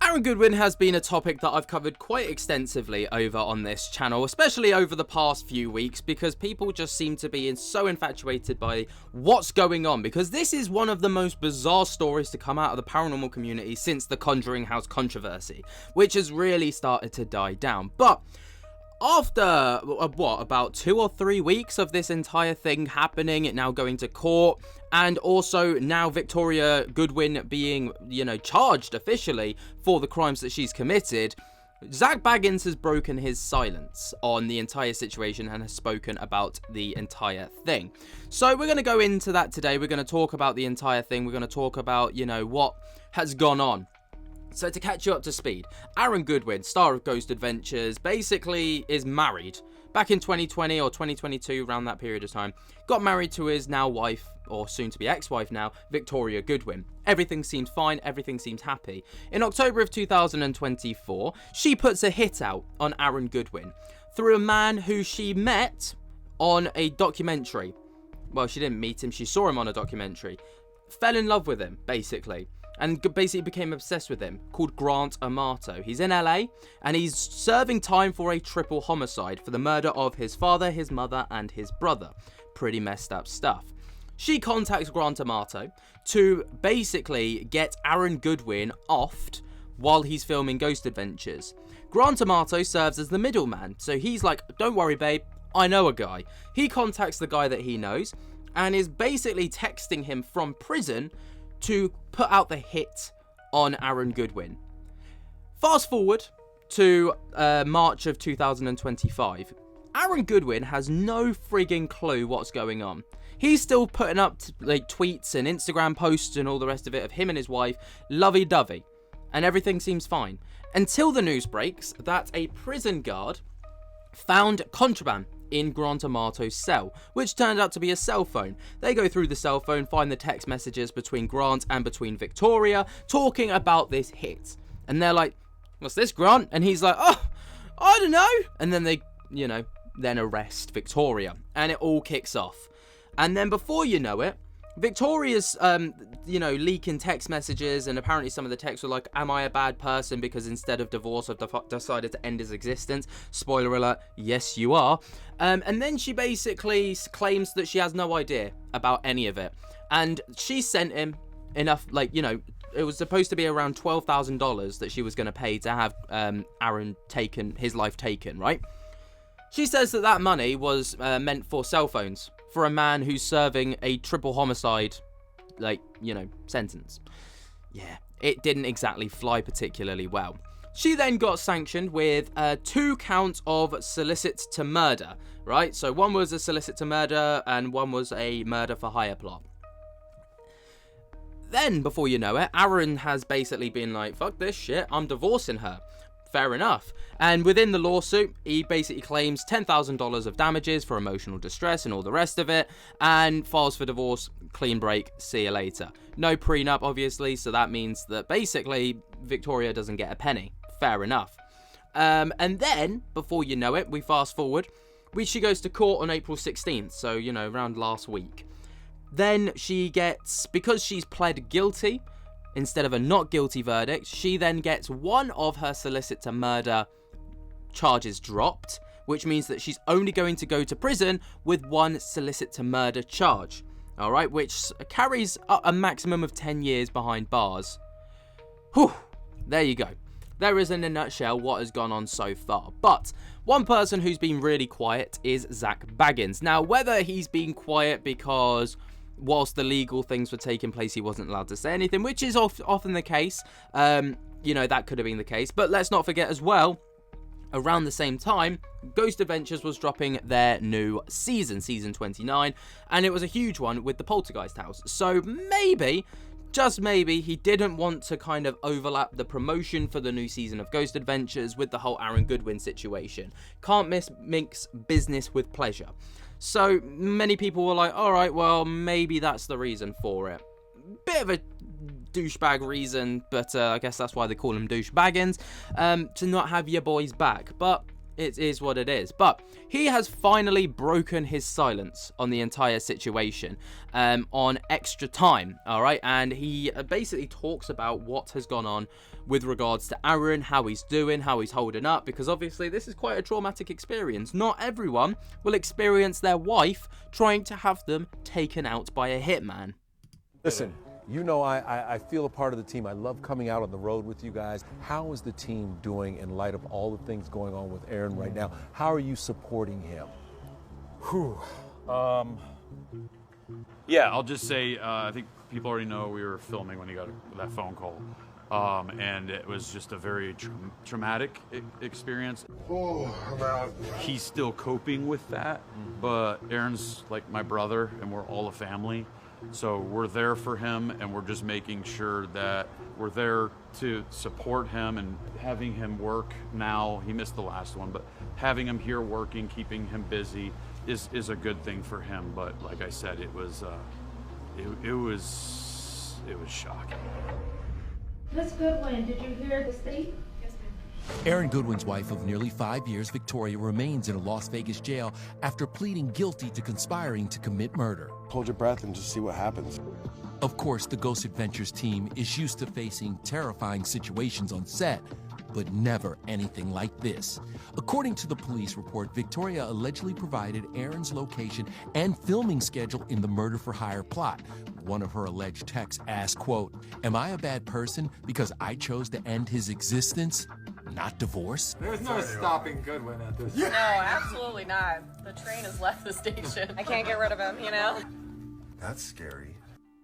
Aaron Goodwin has been a topic that I've covered quite extensively over on this channel, especially over the past few weeks, because people just seem to be so infatuated by what's going on, because this is one of the most bizarre stories to come out of the paranormal community since the Conjuring House controversy, which has really started to die down. But after, about 2 or 3 weeks of this entire thing happening, it now going to court, and also now Victoria Goodwin being, charged officially for the crimes that she's committed, Zak Bagans has broken his silence on the entire situation and has spoken about the entire thing. So we're going to go into that today. We're going to talk about the entire thing. We're going to talk about, what has gone on. So to catch you up to speed, Aaron Goodwin, star of Ghost Adventures, basically is married. Back in 2020 or 2022, around that period of time, got married to his now wife, or soon to be ex-wife now, Victoria Goodwin. Everything seems fine, everything seems happy. In October of 2024, she puts a hit out on Aaron Goodwin through a man who she met on a documentary. Well, she didn't meet him, she saw him on a documentary. Fell in love with him, basically. And basically became obsessed with him, called Grant Amato. He's in LA, and he's serving time for a triple homicide for the murder of his father, his mother, and his brother. Pretty messed up stuff. She contacts Grant Amato to basically get Aaron Goodwin offed while he's filming Ghost Adventures. Grant Amato serves as the middleman, so he's like, don't worry babe, I know a guy. He contacts the guy that he knows, and is basically texting him from prison to put out the hit on Aaron Goodwin. Fast forward to March of 2025. Aaron Goodwin has no frigging clue what's going on. He's still putting up tweets and Instagram posts and all the rest of it of him and his wife, lovey-dovey, and everything seems fine. Until the news breaks that a prison guard found contraband in Grant Amato's cell, which turned out to be a cell phone. They go through the cell phone, find the text messages between Grant and between Victoria, talking about this hit. And they're like, what's this, Grant? And he's like, oh, I don't know. And then they, then arrest Victoria. And it all kicks off. And then before you know it, Victoria's, leaking text messages, and apparently some of the texts were like, am I a bad person because instead of divorce I've decided to end his existence? Spoiler alert, yes you are. And then she basically claims that she has no idea about any of it. And she sent him enough, it was supposed to be around $12,000 that she was going to pay to have Aaron his life taken, right? She says that money was meant for cell phones for a man who's serving a triple homicide, sentence. Yeah, it didn't exactly fly particularly well. She then got sanctioned with 2 counts of solicit to murder, right? So one was a solicit to murder and one was a murder for hire plot. Then, before you know it, Aaron has basically been like, fuck this shit, I'm divorcing her. Fair enough. And within the lawsuit, he basically claims $10,000 of damages for emotional distress and all the rest of it, and files for divorce, clean break, see you later. No prenup, obviously, so that means that basically Victoria doesn't get a penny. Fair enough. And then, before you know it, we fast forward, she goes to court on April 16th, so, around last week. Then she gets, because she's pled guilty, instead of a not guilty verdict, she then gets one of her solicit to murder charges dropped, which means that she's only going to go to prison with one solicit to murder charge. Alright, which carries a maximum of 10 years behind bars. Whew, there you go. There is, in a nutshell, what has gone on so far. But one person who's been really quiet is Zak Bagans. Now, whether he's been quiet because whilst the legal things were taking place, he wasn't allowed to say anything, which is often the case. That could have been the case. But let's not forget as well, around the same time, Ghost Adventures was dropping their new season 29, and it was a huge one with the Poltergeist house. So maybe, just maybe, he didn't want to kind of overlap the promotion for the new season of Ghost Adventures with the whole Aaron Goodwin situation. Can't mix business with pleasure. So many people were like, alright, well, maybe that's the reason for it. Bit of a douchebag reason, but I guess that's why they call him douchebagans, to not have your boys back. But it is what it is. But he has finally broken his silence on the entire situation on Extra Time, all right? And he basically talks about what has gone on with regards to Aaron, how he's doing, how he's holding up, because obviously this is quite a traumatic experience. Not everyone will experience their wife trying to have them taken out by a hitman. Listen, you know I feel a part of the team. I love coming out on the road with you guys. How is the team doing in light of all the things going on with Aaron right now? How are you supporting him? Whew. Yeah, I'll just say I think people already know we were filming when he got that phone call. And it was just a very traumatic experience. Oh, I'm out. He's still coping with that, but Aaron's like my brother and we're all a family. So we're there for him, and we're just making sure that we're there to support him and having him work now. He missed the last one, but having him here working, keeping him busy is a good thing for him. But like I said, it was shocking. Miss Goodwin, did you hear the state? Yes, ma'am. Aaron Goodwin's wife of nearly 5 years, Victoria, remains in a Las Vegas jail after pleading guilty to conspiring to commit murder. Hold your breath and just see what happens. Of course, the Ghost Adventures team is used to facing terrifying situations on set, but never anything like this. According to the police report, Victoria allegedly provided Aaron's location and filming schedule in the murder-for-hire plot. One of her alleged texts asked, quote, "Am I a bad person because I chose to end his existence, not divorce?" There's no stopping Goodwin at this. No, absolutely not. The train has left the station. I can't get rid of him, you know? That's scary.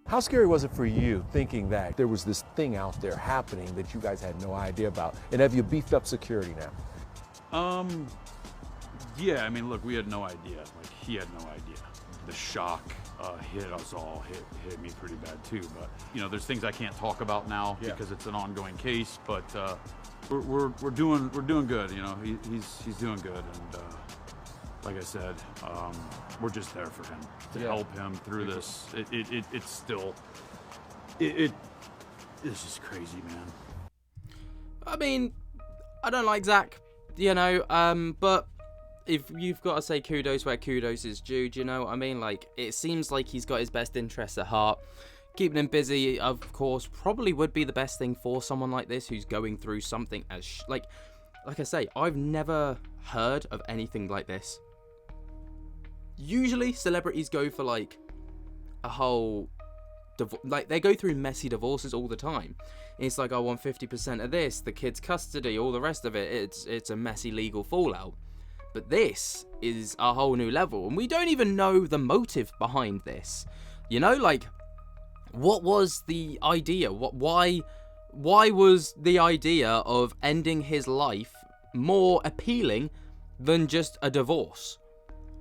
How scary was it for you thinking that there was this thing out there happening that you guys had no idea about? And have you beefed up security now? Yeah, I mean, look, we had no idea. Like, he had no idea. The shock hit us all, hit me pretty bad too. But, you know, there's things I can't talk about now because it's an ongoing case, but we're doing good, you know. He's doing good, and like I said, we're just there for him to help him through this. It's just crazy, man. I mean, I don't like Zach, you know, but if you've got to say kudos where kudos is due, do you know what I mean? Like, it seems like he's got his best interests at heart. Keeping him busy, of course, probably would be the best thing for someone like this who's going through something as like I say, I've never heard of anything like this. Usually celebrities go for like a whole like they go through messy divorces all the time. It's like, I want 50% of this, the kid's custody, all the rest of it. It's a messy legal fallout. But this is a whole new level, and we don't even know the motive behind this. You know, like, what was the idea? Why was the idea of ending his life more appealing than just a divorce?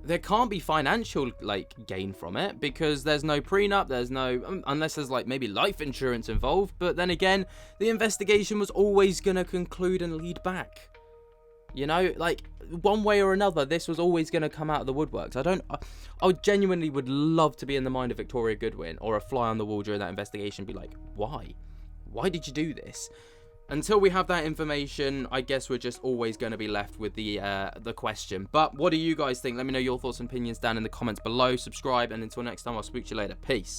There can't be financial, like, gain from it, because there's no prenup, there's no, unless there's, like, maybe life insurance involved, but then again, the investigation was always gonna conclude and lead back. You know, like, one way or another, this was always going to come out of the woodworks. I genuinely would love to be in the mind of Victoria Goodwin, or a fly on the wall during that investigation, be like, why? Why did you do this? Until we have that information, I guess we're just always going to be left with the question. But what do you guys think? Let me know your thoughts and opinions down in the comments below. Subscribe, and until next time, I'll speak to you later. Peace.